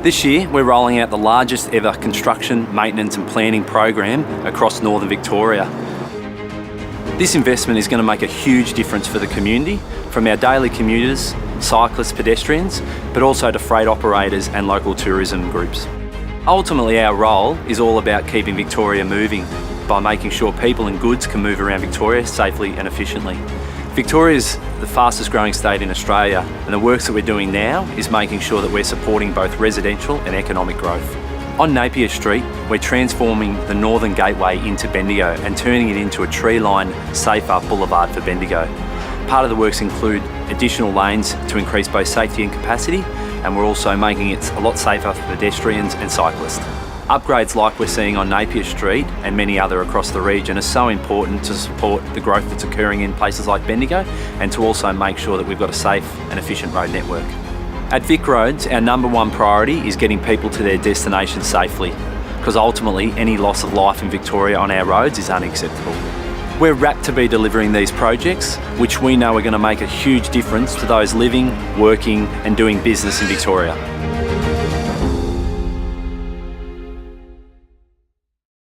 This year, we're rolling out the largest ever construction, maintenance and planning program across northern Victoria. This investment is going to make a huge difference for the community, from our daily commuters, cyclists, pedestrians, but also to freight operators and local tourism groups. Ultimately, our role is all about keeping Victoria moving by making sure people and goods can move around Victoria safely and efficiently. Victoria is the fastest growing state in Australia, and the works that we're doing now is making sure that we're supporting both residential and economic growth. On Napier Street, we're transforming the northern gateway into Bendigo and turning it into a tree-lined, safer boulevard for Bendigo. Part of the works include additional lanes to increase both safety and capacity, and we're also making it a lot safer for pedestrians and cyclists. Upgrades like we're seeing on Napier Street and many other across the region are so important to support the growth that's occurring in places like Bendigo, and to also make sure that we've got a safe and efficient road network. At Vic Roads, our number one priority is getting people to their destinations safely, because ultimately any loss of life in Victoria on our roads is unacceptable. We're rapt to be delivering these projects, which we know are going to make a huge difference to those living, working and doing business in Victoria.